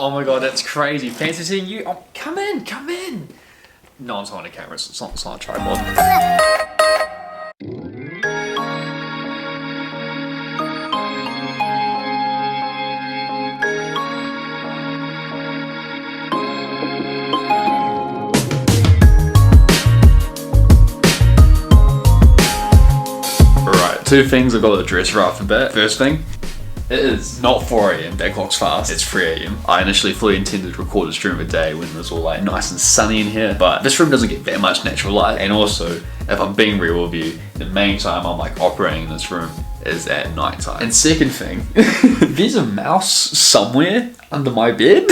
Oh my god, that's crazy. Fancy seeing you. Oh, come in, come in. No one's on the camera, it's not a tripod. Alright, two things I've got to address right off the bat. First thing, it is not 4 AM, that clock's fast, it's 3 AM. I initially fully intended to record this during the day when it was all like nice and sunny in here, but this room doesn't get that much natural light, and also, if I'm being real with you, the main time I'm like operating in this room is at night time. And second thing, there's a mouse somewhere under my bed.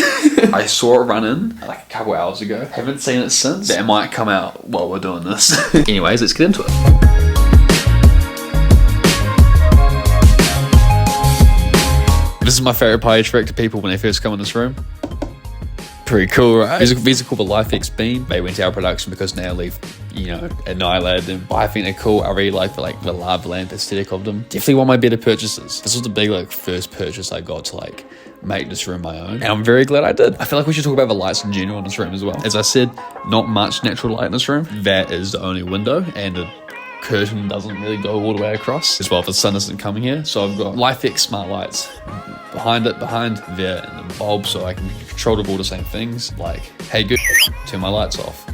I saw it run in like a couple hours ago, haven't seen it since. That might come out while we're doing this. Anyways, let's get into it. This is my favourite party trick to people when they first come in this room. Pretty cool, right? These are called the LifeX Beam. They went to our production because Now Leaf, annihilated them. But I think they're cool. I really like the lava lamp aesthetic of them. Definitely one of my better purchases. This was the big first purchase I got to make this room my own. And I'm very glad I did. I feel like we should talk about the lights in general in this room as well. As I said, not much natural light in this room. That is the only window, and the curtain doesn't really go all the way across as well if the sun isn't coming here. So I've got LifeX smart lights behind there, and the bulb, so I can control all the same things. Like, hey good, turn my lights off.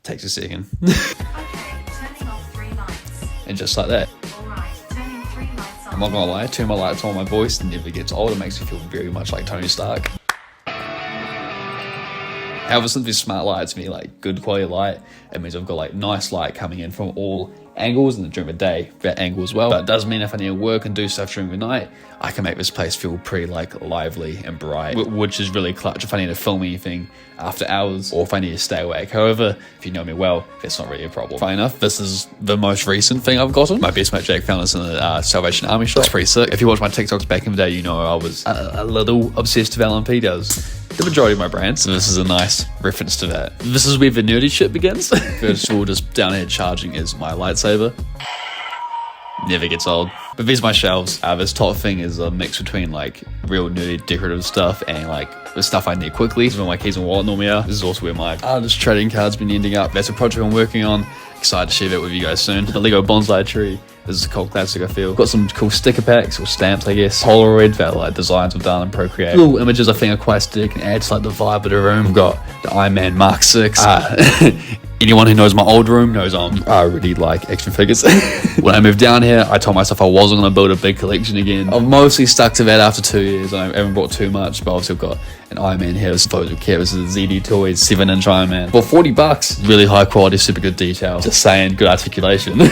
Takes a second. Okay, turning off 3 lights. And just like that. Alright, turning 3 lights on. I'm not gonna lie, turn my lights on, my voice never gets old. It makes me feel very much like Tony Stark. However, since these smart lights mean good quality light, it means I've got nice light coming in from all angles, and during the day, that angle as well. But it does mean if I need to work and do stuff during the night, I can make this place feel pretty lively and bright, which is really clutch if I need to film anything after hours or if I need to stay awake. However, if you know me well, that's not really a problem. Funny enough, this is the most recent thing I've gotten. My best mate Jake found this in the Salvation Army shop. It's pretty sick. If you watch my TikToks back in the day, you know I was a little obsessed with LMP. Does the majority of my brands, so this is a nice reference to that. This is where the nerdy shit begins. First of all, just down here charging is my lightsaber. Never gets old. But these are my shelves. This top thing is a mix between real nerdy decorative stuff and the stuff I need quickly. This is where my keys and wallet normally are. This is also where my artist trading cards been ending up. That's a project I'm working on. Excited to share that with you guys soon. The Lego bonsai tree. This is a cool classic, I feel. Got some cool sticker packs or stamps, I guess. Polaroid that designs I've done in Procreate. Little images I think are quite aesthetic and add to the vibe of the room. We've got the Iron Man Mark 6. Anyone who knows my old room knows I really like action figures. When I moved down here, I told myself I wasn't going to build a big collection again. I've mostly stuck to that after 2 years. I haven't bought too much, but obviously I've got an Iron Man here. This is ZD Toys 7-inch Iron Man. For $40, really high quality, super good detail. Just saying, good articulation.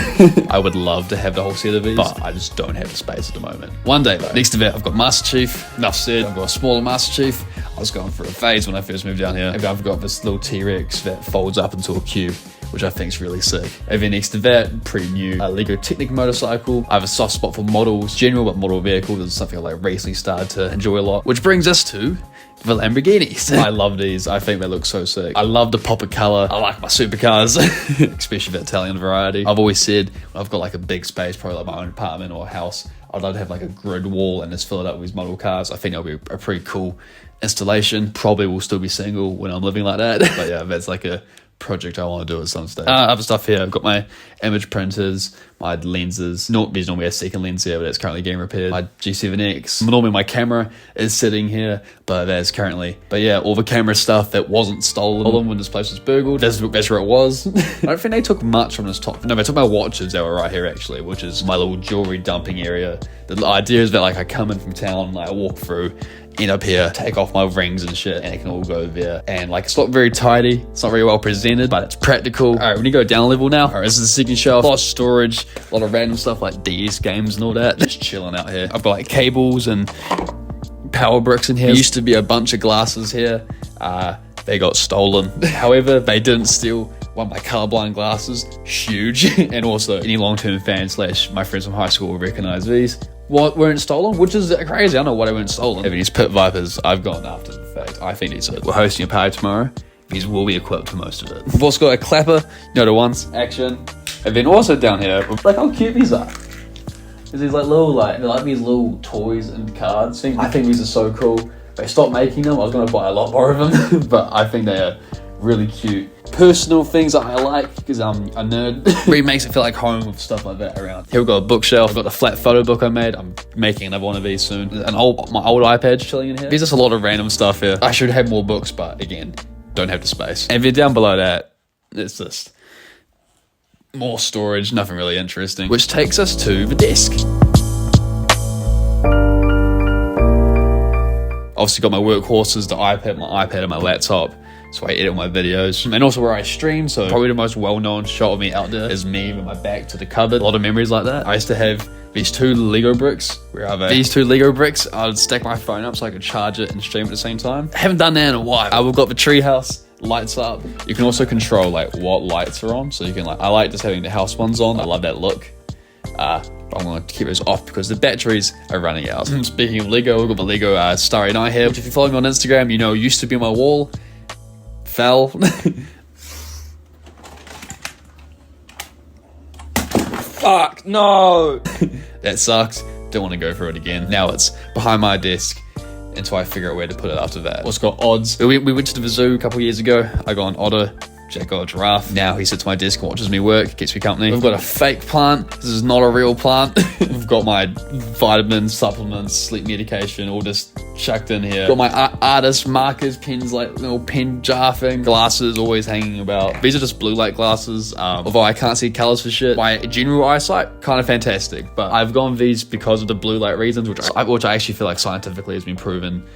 I would love to have the whole set of these, but I just don't have the space at the moment. One day though. Next to that, I've got Master Chief. Enough said, I've got a smaller Master Chief. I was going through a phase when I first moved down here. And I've got this little T-Rex that folds up into a cube, which I think is really sick. And then next to that, pretty new Lego Technic motorcycle. I have a soft spot for models, general but model vehicles. This is something I recently started to enjoy a lot. Which brings us to the Lamborghinis. I love these. I think they look so sick. I love the pop of color. I like my supercars, especially the Italian variety. I've always said when I've got a big space, probably my own apartment or a house, I'd love to have a grid wall and just fill it up with these model cars. I think that'll be a pretty cool installation. Probably will still be single when I'm living like that. But yeah, that's a project I want to do at some stage. Other stuff here, I've got my image printers, my lenses. There's normally a second lens here, but it's currently getting repaired. My G7X. Normally my camera is sitting here, but that's currently. But yeah, all the camera stuff that wasn't stolen when this place was burgled, that's where it was. I don't think they took much from this top. No, they took my watches that were right here actually, which is my little jewelry dumping area. The idea is that I come in from town, I walk through, end up here, take off my rings and shit, and it can all go there. And it's not very tidy, it's not very well presented, but it's practical. Alright, when you go down a level now, alright, this is the second shelf. A lot of storage, a lot of random stuff like DS games and all that. Just chilling out here. I've got cables and power bricks in here. There used to be a bunch of glasses here. They got stolen. However, they didn't steal one of my colorblind glasses. Huge. And also, any long-term fan / my friends from high school will recognize these. What weren't stolen, which is crazy. I don't know what weren't stolen. Even these Pit Vipers, I've gone after the fact. I think these are. We're hosting a party tomorrow. These will be equipped for most of it. We've also got a clapper, the ones, action. And then also down here, look how cute these are. There's these like little like these little toys and cards. I think these are so cool. They stopped making them. I was gonna buy a lot more of them, but I think they are really cute. Personal things that I like because I'm a nerd. Really makes it feel like home with stuff like that around. Here we've got a bookshelf. I've got the flat photo book I made. I'm making another one of these soon. My old iPad's chilling in here. There's just a lot of random stuff here. I should have more books, but again, don't have the space. And if you're down below that, it's just more storage, nothing really interesting. Which takes us to the desk. Obviously got my workhorses, the iPad, my iPad and my laptop. So I edit my videos. And also where I stream, so probably the most well-known shot of me out there is me with my back to the cupboard. A lot of memories like that. I used to have these 2 Lego bricks. Where are they? These 2 Lego bricks, I'd stack my phone up so I could charge it and stream at the same time. I haven't done that in a while. We've got the treehouse, lights up. You can also control like what lights are on. So you can I like just having the house ones on. I love that look. But I'm going to keep those off because the batteries are running out. Speaking of Lego, we've got the Lego Starry Night here, which if you follow me on Instagram, you know used to be on my wall. Fell. Fuck, no! That sucks. Don't want to go through it again. Now it's behind my desk until I figure out where to put it after that. Also got odds. We went to the zoo a couple years ago. I got an otter. Jack got a giraffe. Now he sits at my desk and watches me work, gets me company. We've got a fake plant. This is not a real plant. We've got my vitamins, supplements, sleep medication, all just chucked in here. Got my artist markers, pens, like little pen jar thing. Glasses always hanging about. These are just blue light glasses. Although I can't see colors for shit. My general eyesight, kind of fantastic. But I've gone these because of the blue light reasons, which I actually feel like scientifically has been proven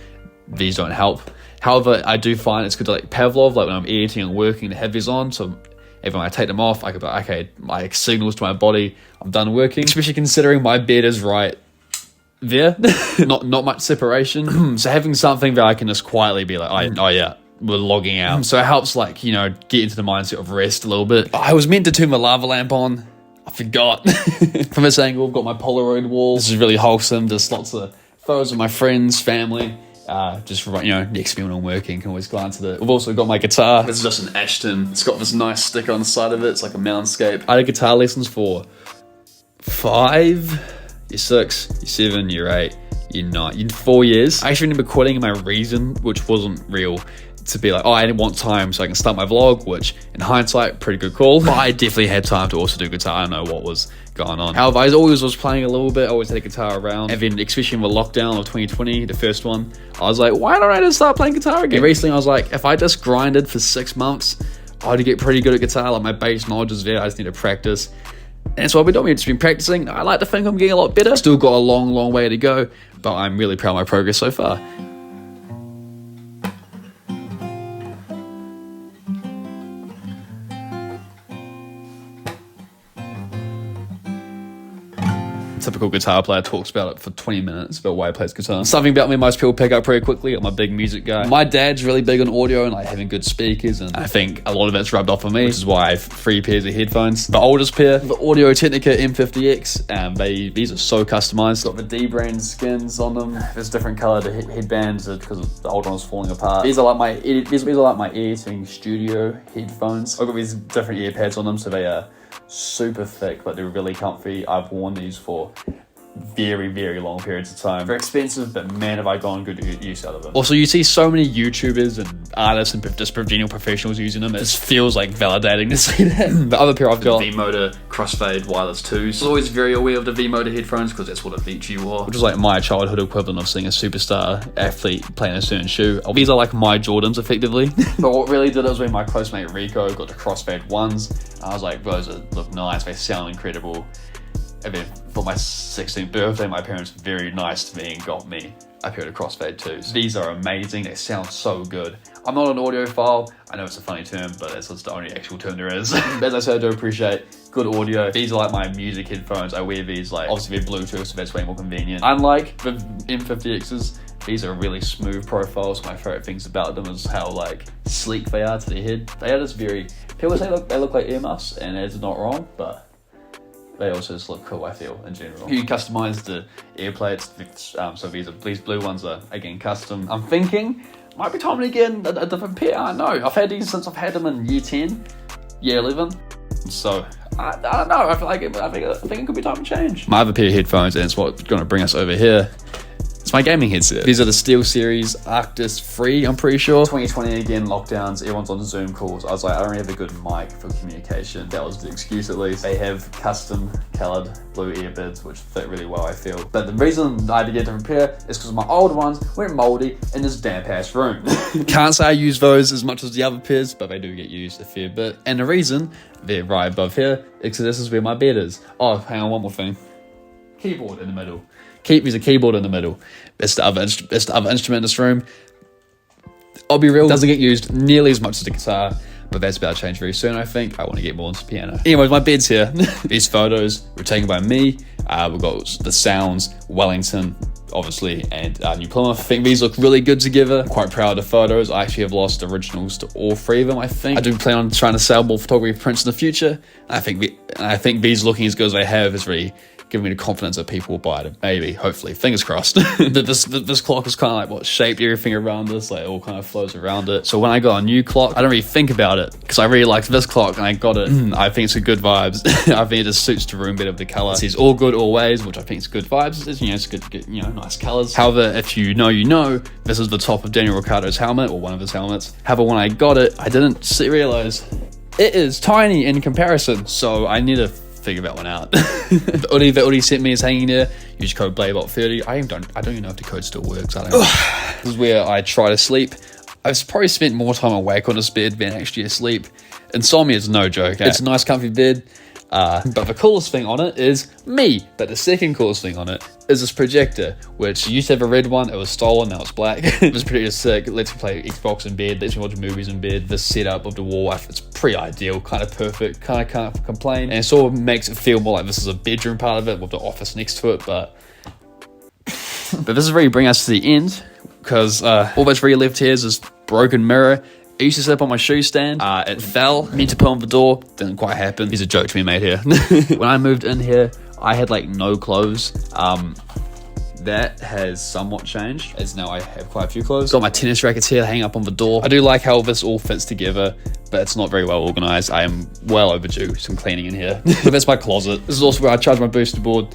these don't help. However, I do find it's good to like Pavlov, like when I'm editing and working, to have these on. So even when I take them off, I could be like, okay, my signals to my body, I'm done working. Especially considering my bed is right there. not much separation. So having something that I can just quietly be like, oh yeah, we're logging out. So it helps like, you know, get into the mindset of rest a little bit. I was meant to turn my lava lamp on. I forgot. From this angle, I've got my Polaroid wall. This is really wholesome. There's lots of photos of my friends, family. Just, you know, next to me when I'm working, can always glance at it. We've also got my guitar. This is just an Ashton. It's got this nice sticker on the side of it. It's like a moundscape. I had guitar lessons for 5, year 6, year 7, year 8, year 9, year 4 years. I actually remember quitting my reason, which wasn't real, to be like, oh, I didn't want time so I can start my vlog, which in hindsight, pretty good call. But I definitely had time to also do guitar. I don't know what was going on. However, I always was playing a little bit. I always had a guitar around. And then, especially in the lockdown of 2020, the first one, I was like, why don't I just start playing guitar again? And recently I was like, if I just grinded for 6 months, I'd get pretty good at guitar. Like my bass knowledge is there. I just need to practice. And that's what I've been doing. I've just been practicing. I like to think I'm getting a lot better. Still got a long way to go, but I'm really proud of my progress so far. Typical guitar player talks about it for 20 minutes about why he plays guitar. Something about me most people pick up pretty quickly. I'm a big music guy. My dad's really big on audio and like having good speakers, and I think a lot of it's rubbed off on me, which is why I have 3 pairs of headphones. The oldest pair, the Audio Technica M50X, and these are so customized. Got the D brand skins on them. There's different colored headbands because the old one's falling apart. These are like my editing studio headphones. I've got these different ear pads on them, so they are super thick, but they're really comfy. I've worn these for very long periods of time. They're expensive, but man, have I gone good use out of them. Also, you see so many YouTubers and artists and just general professionals using them. It just feels like validating to see that. The other pair I've got, V-Motor Crossfade Wireless 2s. I was always very aware of the V-Motor headphones because that's what Avicii wore, which was like my childhood equivalent of seeing a superstar athlete playing a certain shoe. These are like my Jordans, effectively. But what really did it was when my close mate Rico got the Crossfade 1s. I was like, those look nice, they sound incredible. And then for my 16th birthday, my parents were very nice to me and got me a pair of Crossfade 2s. These are amazing. They sound so good. I'm not an audiophile. I know it's a funny term, but that's the only actual term there is. As I said, I do appreciate good audio. These are like my music headphones. I wear these like, obviously they're Bluetooth, so that's way more convenient. Unlike the M50Xs, these are really smooth profiles. My favorite things about them is how like sleek they are to the head. They are just very, people say they look like earmuffs, and it's not wrong, but they also just look cool, I feel, in general. You can customize the ear plates, so these blue ones are, again, custom. I'm thinking, might be time to get a different pair, I don't know. I've had these since I've had them in year 10, year 11. So I don't know. I feel like I think it could be time to change. My other pair of headphones, and it's what's going to bring us over here. It's my gaming headset. These are the SteelSeries Arctis 3, I'm pretty sure. 2020 again, lockdowns, everyone's on Zoom calls. I was like, I don't really have a good mic for communication. That was the excuse at least. They have custom colored blue earbuds, which fit really well, I feel. But the reason I had to get a different pair is because my old ones went moldy in this damp ass room. Can't say I use those as much as the other pairs, but they do get used a fair bit. And the reason they're right above here is because this is where my bed is. Oh, hang on, one more thing. Keyboard in the middle. There's a keyboard in the middle. It's the other instrument in this room. I'll be real, it doesn't get used nearly as much as the guitar, but that's about to change very soon, I think. I want to get more into piano. Anyways, my bed's here. These photos were taken by me. We've got the Sounds, Wellington, obviously, and New Plymouth. I think these look really good together. I'm quite proud of the photos. I actually have lost originals to all 3 of them, I think. I do plan on trying to sell more photography prints in the future. I think these looking as good as they have is really giving me the confidence that people will buy it. Maybe, hopefully, fingers crossed. This clock is kind of like what shaped everything around us, like it all kind of flows around it. So when I got a new clock, I don't really think about it because I really liked this clock and I got it. I think it's a good vibes. I think it just suits the room better with the color. It says all good always, which I think is good vibes. It's good, nice colors. However, if you know, this is the top of Daniel Ricciardo's helmet or one of his helmets. However, when I got it, I didn't realize it is tiny in comparison. So I need to figure that one out. The hoodie that Udi sent me is hanging there. Use code BLABOT30. I don't even know if the code still works. I don't know. This is where I try to sleep. I've probably spent more time awake on this bed than actually asleep. Insomnia is no joke. It's a nice comfy bed. But the coolest thing on it is me. But the second coolest thing on it is this projector, which used to have a red one. It was stolen, now it's black. This projector is sick. It lets me play Xbox in bed, lets me watch movies in bed. This setup of the wall, it's pretty ideal, kind of perfect, kind of can't complain. And it sort of makes it feel more like this is a bedroom part of it with the office next to it. But this is really bring us to the end, because all that's really left here is this broken mirror. It used to sit up on my shoe stand. It fell, meant to put on the door, didn't quite happen. There's a joke to be made here. When I moved in here, I had like no clothes. That has somewhat changed, as now I have quite a few clothes. Got my tennis rackets here hang up on the door. I do like how this all fits together, but it's not very well organized. I am well overdue some cleaning in here. But that's my closet. This is also where I charge my booster board,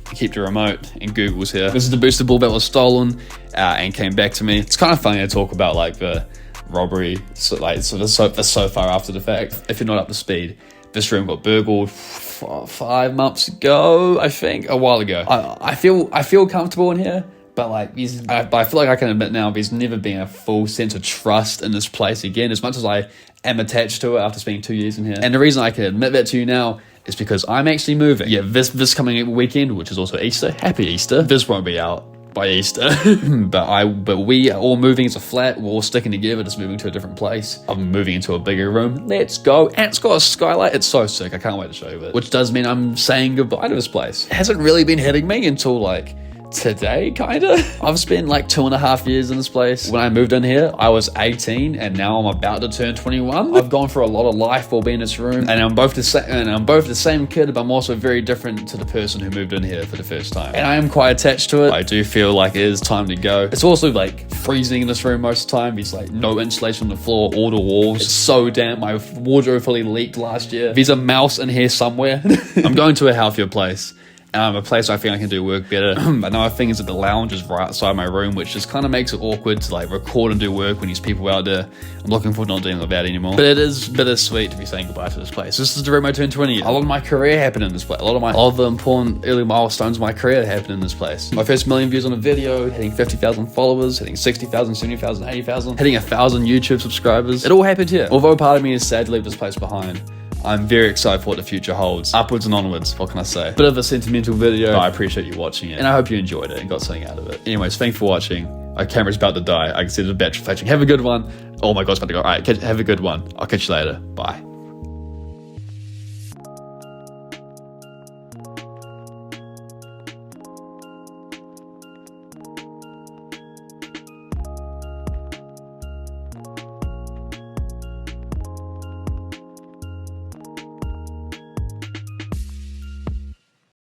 keep the remote, and Google's here. This is the booster board that was stolen and came back to me. It's kind of funny to talk about like the robbery, so far after the fact. If you're not up to speed, this room got burgled 5 months ago, I think, a while ago. I feel comfortable in here, but like I feel like I can admit now there's never been a full sense of trust in this place again, as much as I am attached to it after spending 2 years in here. And the reason I can admit that to you now is because I'm actually moving. Yeah, this coming weekend, which is also Easter. Happy Easter. This won't be out by Easter. but we are all moving as a flat. We're all sticking together, just moving to a different place. I'm moving into a bigger room. Let's go. And it's got a skylight. It's so sick. I can't wait to show you it. Which does mean I'm saying goodbye to this place. It hasn't really been hitting me until like today, kinda. I've spent like 2.5 years in this place. When I moved in here, I was 18, and now I'm about to turn 21. I've gone through a lot of life while being in this room, and I'm both the same kid, but I'm also very different to the person who moved in here for the first time. And I am quite attached to it. I do feel like it is time to go. It's also like freezing in this room most of the time. There's like no insulation on the floor or the walls. It's so damp. My wardrobe fully leaked last year. There's a mouse in here somewhere. I'm going to a healthier place. A place I think I can do work better. Another thing is that the lounge is right outside my room, which just kind of makes it awkward to like record and do work when there's people out there. I'm looking forward to not dealing with that anymore. But it is bittersweet to be saying goodbye to this place. This is the room I turned 20 years. A lot of my career happened in this place. A lot of the important early milestones of my career happened in this place. My first 1 million views on a video, hitting 50,000 followers, hitting 60,000, 70,000, 80,000, hitting 1,000 YouTube subscribers. It all happened here. Although part of me is sad to leave this place behind, I'm very excited for what the future holds. Upwards and onwards, what can I say? Bit of a sentimental video, but I appreciate you watching it, and I hope you enjoyed it and got something out of it. Anyways, thanks for watching. My camera's about to die. I can see the battery flashing. Have a good one. Oh my god, it's about to go. Alright, have a good one. I'll catch you later. Bye.